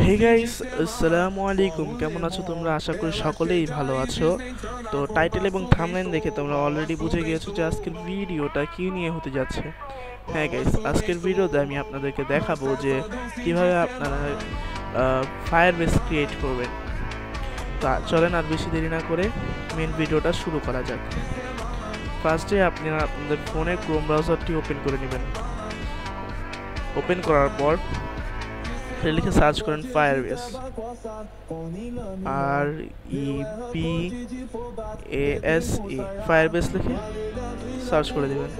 Hey guys, আসসালামু আলাইকুম। কেমন আছো তোমরা? আশা করি সকলেই ভালো আছো। তো টাইটেল এবং থাম্বনেল দেখে তোমরা অলরেডি বুঝে গিয়েছো যে আজকের ভিডিওটা কি নিয়ে হতে যাচ্ছে। হ্যাঁ গাইস, আজকের ভিডিওতে আমি আপনাদেরকে দেখাবো যে কিভাবে আপনারা ফায়ার বেস ক্রিয়েট করবেন। তো চলেন আর বেশি দেরি না করে মেন ভিডিওটা শুরু করা যাক। ফার্স্টে আপনারা আপনাদের ফোনে ক্রোম ব্রাউজারটি ওপেন করে নেবেন। ওপেন করার পর লিখে সার্চ করেন Firebase, R E B A S E, Firebase লিখে সার্চ করে দেবেন।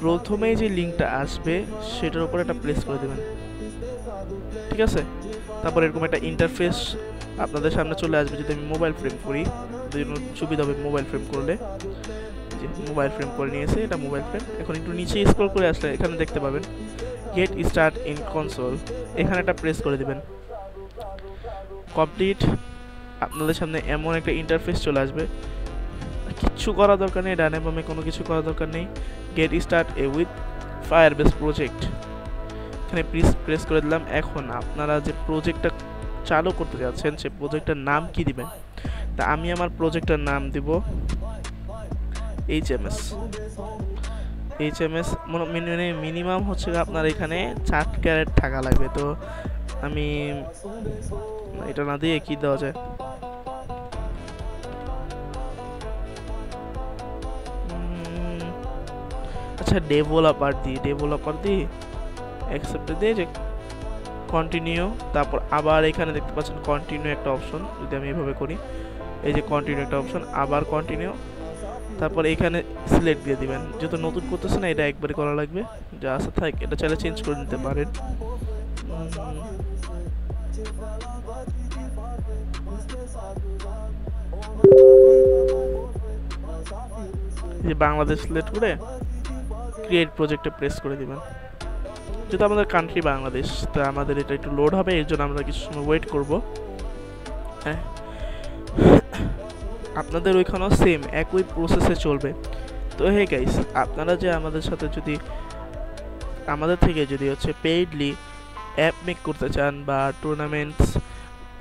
প্রথমেই যে লিঙ্কটা আসবে সেটার উপর একটা প্রেস করে দেবেন, ঠিক আছে? তারপর এরকম একটা ইন্টারফেস আপনাদের সামনে চলে আসবে। যদি আমি মোবাইল ফ্রেম করি, সুবিধা হবে মোবাইল ফ্রেম করলে। যে মোবাইল ফ্রেম করে নিয়েছে, এটা মোবাইল ফ্রেম। এখন একটু নিচে স্ক্রল করে আসলে এখানে দেখতে পাবেন গেট স্টার্ট ইন কনসোল, এখানে একটা প্রেস করে দিবেন। কমপ্লিট। আপনাদের সামনে এমন একটা ইন্টারফেস চলে আসবে, কিচ্ছু করা দরকার নেই, ডানে বামে কোনো কিছু করা দরকার নেই। Get start A with Firebase project, এখানে প্রেস করে দিলাম। এখন আপনারা যে প্রজেক্টটা চালু করতে যাচ্ছেন সে প্রজেক্টের নাম কি দিবেন? তা আমি আমার প্রজেক্টের নাম দিব HMS। মিনিমাম হচ্ছে আপনার এখানে 4 ক্যারেট থাকা লাগবে। তো আমি এটা না দিয়ে কি দেওয়া যায়, আচ্ছা ডেভেলপার দিই অ্যাকসেপ্ট দিয়ে যে কন্টিনিউ। তারপর আবার এখানে দেখতে পাচ্ছেন কন্টিনিউ একটা অপশন। যদি আমি এভাবে করি, এই যে কন্টিনিউ একটা অপশন, আবার কন্টিনিউ। তারপর এখানে সিলেক্ট দিয়ে দিবেন। যেহেতু নতুন করতেছে না, এটা একবারে করা লাগবে। যা আছে থাক, এটা চাইলে চেঞ্জ করে নিতে পারেন। যে বাংলাদেশ সিলেক্ট করে ক্রিয়েট প্রজেক্টে প্রেস করে দিবেন। যেহেতু আমাদের কান্ট্রি বাংলাদেশ, তো আমাদের এটা একটু লোড হবে, এর জন্য আমরা কিছু সময় ওয়েট করব। হ্যাঁ, আপনাদের ওইখানেও সেম একই প্রসেসে চলবে। তো হে গাইস, আপনারা যে আমাদের থেকে যদি হচ্ছে পেইডলি অ্যাপ মেক করতে চান, বা টুর্নামেন্টস,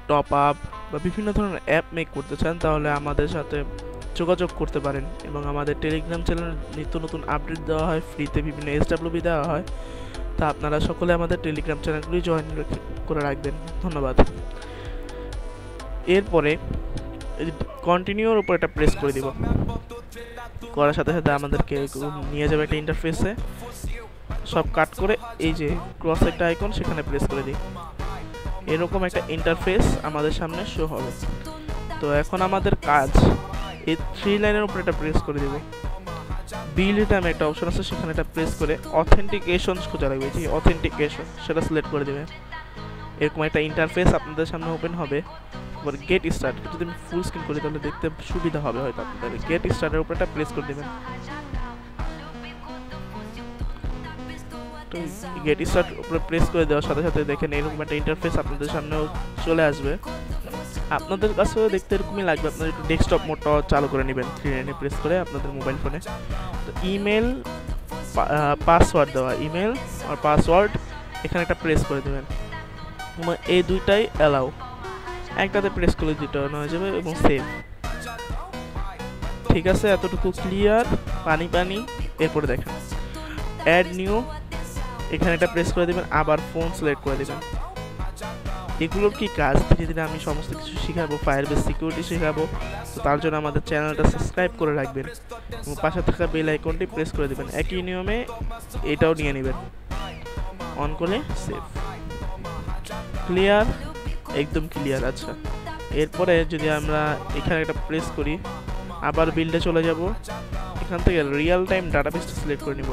টপ আপ, বা বিভিন্ন ধরনের অ্যাপ মেক করতে চান, তাহলে আমাদের সাথে যোগাযোগ করতে পারেন। এবং আমাদের টেলিগ্রাম চ্যানেলে নিত্য নতুন আপডেট দেওয়া হয়, ফ্রিতে বিভিন্ন SWP দেওয়া হয়। তা আপনারা সকলে আমাদের টেলিগ্রাম চ্যানেলগুলি জয়েন করে রাখবেন। ধন্যবাদ। এরপরে কন্টিনিউর উপর একটা প্রেস করে দিব। করার সাথে সাথে আমাদেরকে নিয়ে যাবে একটা ইন্টারফেসে। সব কাট করে এই যে ক্রস একটা আইকন, সেখানে প্রেস করে দিই। এরকম একটা ইন্টারফেস আমাদের সামনে শো হবে। তো এখন আমাদের কাজ, এই 3 লাইনের উপর একটা প্রেস করে দিব। বিল্ড নামে একটা অপশন আছে, সেখানে একটা প্রেস করে অথেন্টিকেশন খোঁজা লাগবে। যে অথেন্টিকেশন সেটা সিলেক্ট করে দেবেন। এরকম একটা ইন্টারফেস আপনাদের সামনে ওপেন হবে। এবার গেট স্টার্ট, যদি আমি ফুল স্ক্রিন করি তাহলে দেখতে সুবিধা হবে হয়তো আপনাদের। গেট স্টার্টের উপর একটা প্রেস করে দেবেন। তো গেট স্টার্ট উপরে প্রেস করে দেওয়ার সাথে সাথে দেখেন এরকম একটা ইন্টারফেস আপনাদের সামনেও চলে আসবে। আপনাদের কাছেও দেখতে এরকমই লাগবে। আপনারা একটু ডেস্কটপ মোডটা চালু করে নেবেন 3 লাইনে প্রেস করে আপনাদের মোবাইল ফোনে। তো ইমেল, পাসওয়ার্ড দেওয়া, ইমেল আর পাসওয়ার্ড এখানে একটা প্রেস করে দেবেন। এই দুইটাই অ্যালাউ, একটাতে প্রেস করলে দুইটা হয়ে যাবে এবং সেভ। ঠিক আছে, এতটুকু ক্লিয়ার। পানি। এরপরে দেখেন অ্যাড নিউ, এখানে একটা প্রেস করে দেবেন, আবার ফোন সিলেক্ট করে দেবেন। এগুলোর কি কাজ ধীরে ধীরে আমি সমস্ত কিছু শেখাবো, ফায়ারবেস সিকিউরিটি শেখাবো। তো তার জন্য আমাদের চ্যানেলটা সাবস্ক্রাইব করে রাখবেন এবং পাশে থাকা বেল আইকনটি প্রেস করে দেবেন। একই নিয়মে এটাও নিয়ে নেবেন, অন করে সেভ। ক্লিয়ার, একদম ক্লিয়ার। আচ্ছা, এরপরে যদি আমরা এখানে একটা প্রেস করি, আবার বিল্ডে চলে যাব। এখান থেকে রিয়েল টাইম ডাটাবেসটা সিলেক্ট করে নিব।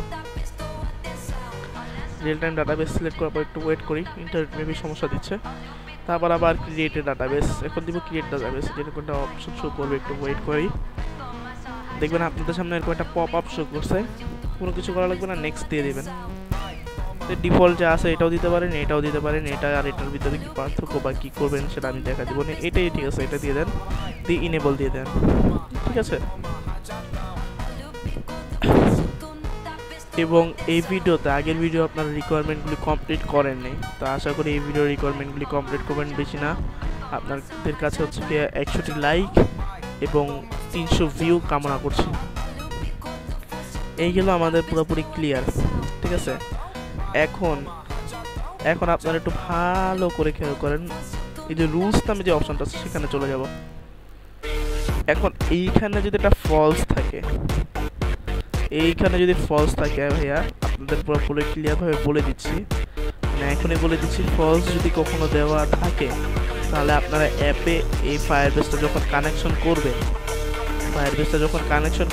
রিয়েল টাইম ডাটাবেস সিলেক্ট করার পর একটু ওয়েট করি, ইন্টারনেট মেবি সমস্যা দিচ্ছে। তারপর আবার ক্রিয়েটেড ডাটাবেস, এখন দিব ক্রিয়েট ডাটাবেস, যেরকম একটা অপশন শো করবে। একটু ওয়েট করি, দেখবেন আপনাদের সামনে এরকম একটা পপ আপ শো করছে। কোনো কিছু করা লাগবে না, নেক্সট দিয়ে দেবেন। ডিফল্ট যা আছে এটাও দিতে পারেন, এটাও দিতে পারেন। এটা আর এটার ভিতরে কি পার্থক্য বা কী করবেন সেটা আমি দেখা দিব না। এটাই ঠিক আছে, এটা দিয়ে দেন, দিয়ে ইনেবল দিয়ে দেন। ঠিক আছে, এবং এই ভিডিওতে আগের ভিডিও আপনার রিকোয়ারমেন্টগুলি কমপ্লিট করেননি, তো আশা করি এই ভিডিও রিকোয়ারমেন্টগুলি কমপ্লিট করবেন। বেশি না, আপনাদের কাছে হচ্ছে গিয়ে 100টি লাইক এবং 300 ভিউ কামনা করছি। এইগুলো আমাদের পুরোপুরি ক্লিয়ার, ঠিক আছে। এখন আপনারা একটু ভালো করে খেয়াল করেন, এই যে রুলস নামে যে অপশনটা আছে সেখানে চলে যাব। এখন এইখানে যদি একটা ফলস থাকে, ভাইয়া আপনাদের পুরোপুরি ক্লিয়ারভাবে বলে দিচ্ছি, মানে এখনই বলে দিচ্ছি, ফলস যদি কখনো দেওয়া থাকে তাহলে আপনারা অ্যাপে এই ফায়ারবেসটা যখন কানেকশন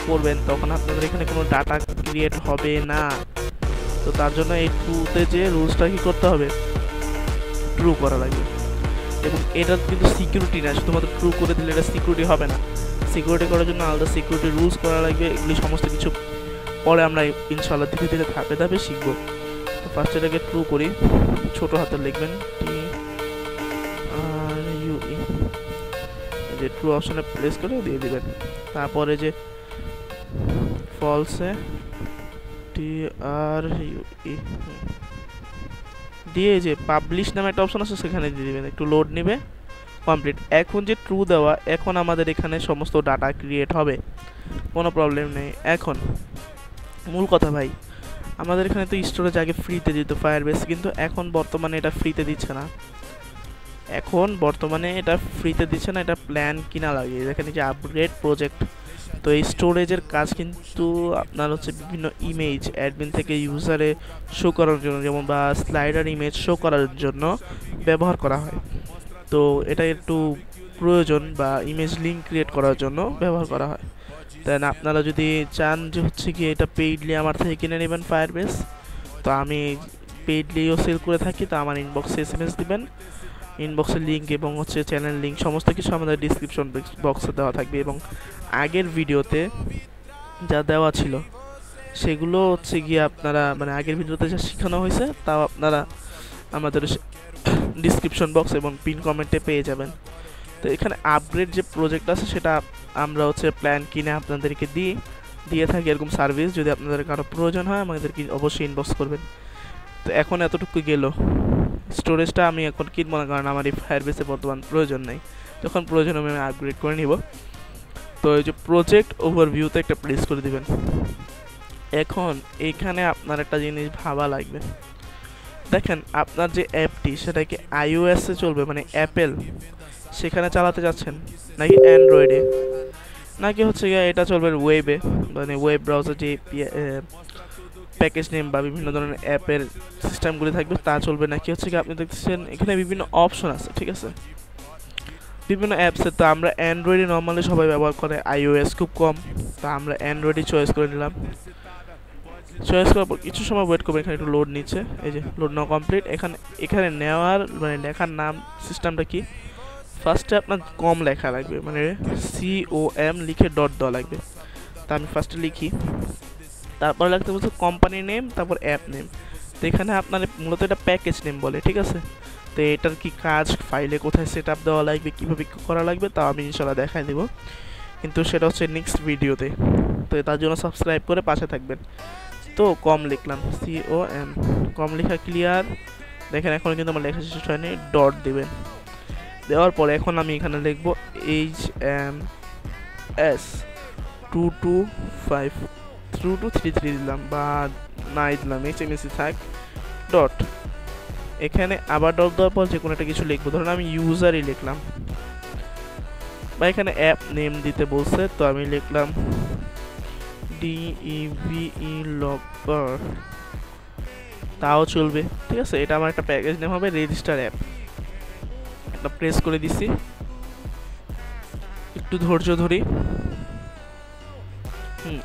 করবেন তখন আপনাদের এখানে কোনো ডাটা ক্রিয়েট হবে না। তো তার জন্য এই ট্রুতে যে রুলসটা কি করতে হবে, ট্রু করা লাগবে। এবং এটা কিন্তু সিকিউরিটি না, শুধুমাত্র ট্রু করে দিলে এটা সিকিউরিটি হবে না। সিকিউরিটি করার জন্য আলাদা সিকিউরিটি রুলস করা লাগবে। এগুলি সমস্ত কিছু পরে আমরা ইনশাআল্লাহ ধীরে ধীরে ধাপে ধাপে শিখবো। তো ফার্স্ট এটাকে ট্রু করি, ছোট হাতে লিখবেন TRUE, যে ট্রু অপশনে প্রেস করে দিয়ে দিবেন। তারপরে যে ফলসে TRUE দিয়ে যে পাবলিশ নামে একটা অপশন আছে সেখানে দিয়ে দিবেন, একটু লোড নেবে, কমপ্লিট। এখন যে ট্রু দেওয়া, এখন আমাদের এখানে সমস্ত ডাটা ক্রিয়েট হবে, কোনো প্রবলেম নেই। এখন মূল কথা ভাই, আমাদের এখানে তো স্টোরেজ আগে ফ্রিতে দিত ফায়ারবেস, কিন্তু এখন বর্তমানে এটা ফ্রিতে দিচ্ছে না। এটা প্ল্যান কিনা লাগে। দেখেন যে আপগ্রেড প্রজেক্ট, তো এই স্টোরেজের কাজ কিন্তু আপনার হচ্ছে বিভিন্ন ইমেজ অ্যাডমিন থেকে ইউজারে শো করার জন্য, যেমন বা স্লাইডার ইমেজ শো করার জন্য ব্যবহার করা হয়। তো এটা একটু প্রয়োজন, বা ইমেজ লিঙ্ক ক্রিয়েট করার জন্য ব্যবহার করা হয়। দেন আপনারা যদি চান যে হচ্ছে কি এটা পেইডলি আমার থেকে কিনে নেবেন ফায়ারবেস, তো আমি পেইডলিও সেল করে থাকি, তো আমার ইনবক্সে SMS দিবেন, ইনবক্সের লিঙ্ক এবং হচ্ছে চ্যানেল লিঙ্ক সমস্ত কিছু আমাদের ডিসক্রিপশন বক্সে দেওয়া থাকবে। এবং আগের ভিডিওতে যা দেওয়া ছিল সেগুলো হচ্ছে গিয়ে আপনারা, মানে আগের ভিডিওতে যা শেখানো হয়েছে তাও আপনারা আমাদের ডিসক্রিপশন বক্স এবং পিন কমেন্টে পেয়ে যাবেন। তো এখানে আপগ্রেড যে প্রজেক্ট আছে সেটা আমরা হচ্ছে প্ল্যান কিনে আপনাদেরকে দিয়ে থাকি এরকম সার্ভিস। যদি আপনাদের কারো প্রয়োজন হয় আমাদেরকে অবশ্যই ইনবক্স করবেন। তো এখন এতটুকু গেল, স্টোরেজটা আমি এখন কিনবো না, কারণ আমার এই ফায়ারবেসে বর্তমান প্রয়োজন নেই। যখন প্রয়োজন আমি আপগ্রেড করে নিব। তো এই যে প্রজেক্ট ওভারভিউতে একটা প্রেস করে দিবেন। এখন এইখানে আপনার একটা জিনিস ভাবা লাগবে, দেখেন আপনার যে অ্যাপটি সেটা কি iOS-এ চলবে, মানে অ্যাপেল সেখানে চালাতে যাচ্ছেন, নাকি অ্যান্ড্রয়েডে, নাকি হচ্ছে গিয়ে এটা চলবে ওয়েবে, মানে ওয়েব ব্রাউজার যে প্যাকেজ নেম বা বিভিন্ন ধরনের অ্যাপের সিস্টেমগুলি থাকবে তা চলবে, নাকি হচ্ছে কি আপনি দেখতেছেন এখানে বিভিন্ন অপশন আছে, ঠিক আছে, বিভিন্ন অ্যাপসে। তো আমরা অ্যান্ড্রয়েডে নর্মালি সবাই ব্যবহার করে, iOS খুব কম, তো আমরা অ্যান্ড্রয়েডই চয়েস করে নিলাম। চয়েস করার পর কিছু সময় ওয়েট করবেন, এখানে একটু লোড নিচ্ছে, এই যে লোড নাও কমপ্লিট। এখানে নেওয়ার মানে লেখার নাম সিস্টেমটা কি, ফার্স্টে আপনার কম লেখা লাগবে, মানে COM লিখে ডট দেওয়া লাগবে। তা আমি ফার্স্টে লিখি, তারপরে লাগতে বলছে কোম্পানি নেম, তারপর অ্যাপ নেম। তো এখানে আপনার মূলত এটা প্যাকেজ নেম বলে, ঠিক আছে। তো এটার কি কাজ, ফাইলে কোথায় সেট আপ দেওয়া লাগবে, কীভাবে করা লাগবে তা আমি ইনশাল্লাহ দেখাই দেব, কিন্তু সেটা হচ্ছে নেক্সট ভিডিওতে। তো তার জন্য সাবস্ক্রাইব করে পাশে থাকবেন। তো কম লিখলাম, COM, কম লেখা ক্লিয়ার। দেখেন এখন কিন্তু আমার লেখা শেষ হয়নি, ডট দেবেন। দেওয়ার পরে এখন আমি এখানে লিখবো HMS 225 দিলাম, বা নাই দিলাম, HMS থাক, ডট। এখানে আবার ডট দেওয়ার পর যে কোনো একটা কিছু লিখবো, ধরুন আমি ইউজারই লিখলাম, বা এখানে অ্যাপ নেম দিতে বলছে, তো আমি লিখলাম DEVE লকার, তাও চলবে, ঠিক আছে। এটা আমার একটা প্যাকেজ নেম হবে, রেজিস্টার অ্যাপ। একটা প্রেস করে দিছি, একটু ধৈর্য ধরি,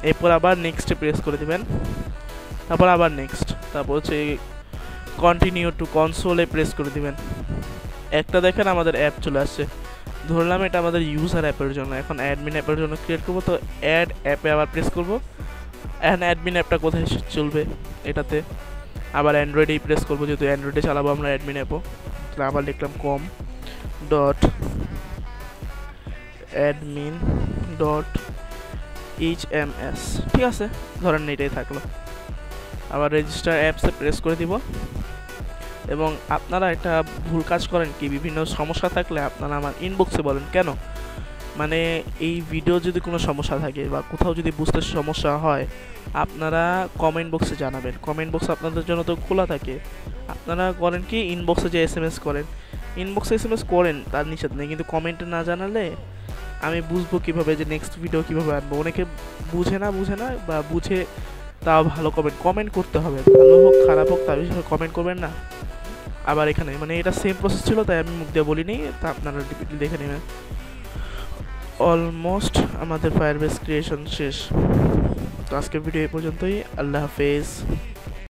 এরপর আবার নেক্সটে প্রেস করে দিবেন, তারপর আবার নেক্সট, তারপর হচ্ছে কন্টিনিউ টু কনসোলে প্রেস করে দিবেন। একটা দেখেন আমাদের অ্যাপ চলে আসছে, ধরলাম এটা আমাদের ইউজার অ্যাপের জন্য। এখন অ্যাডমিন অ্যাপের জন্য ক্রিয়েট করবো, তো অ্যাড অ্যাপে আবার প্রেস করবো। এখন অ্যাডমিন অ্যাপটা কোথায় চলবে, এটাতে আবার অ্যান্ড্রয়েডেই প্রেস করবো, যেহেতু অ্যান্ড্রয়েডে চালাবো আমরা অ্যাডমিন অ্যাপও। তাহলে আবার লিখলাম com dot admin dot HMS, ঠিক আছে, ধরেন এটাই থাকলো। আবার রেজিস্টার অ্যাপসে প্রেস করে দিব। এবং আপনারা একটা ভুল কাজ করেন কি, বিভিন্ন সমস্যা থাকলে আপনারা আমার ইনবক্সে বলেন। কেন মানে এই ভিডিও যদি কোনো সমস্যা থাকে বা কোথাও যদি বুঝতে সমস্যা হয়, আপনারা কমেন্ট বক্সে জানাবেন। কমেন্ট বক্স আপনাদের জন্য তো খোলা থাকে। আপনারা করেন কি, ইনবক্সে যে SMS করেন, ইনবক্সে SMS করেন, তার নিষেধ নেই, কিন্তু কমেন্টে না জানালে আমি বুঝবো কীভাবে যে নেক্সট ভিডিও কীভাবে আনবো। অনেকে বুঝে না বা বুঝে তাও ভালো কমেন্ট করতে হবে, ভালো হোক খারাপ হোক তার বিষয়ে কমেন্ট করবেন না। আবার এখানে মানে এটা সেম প্রসেস ছিল, তাই আমি মুখ দিয়ে বলিনি, তা আপনারা রিপিটলি দেখে নেবেন। অলমোস্ট আমাদের ফায়ারবেস ক্রিয়েশন শেষ। তো আজকের ভিডিও এই পর্যন্তই। আল্লাহ হাফেজ।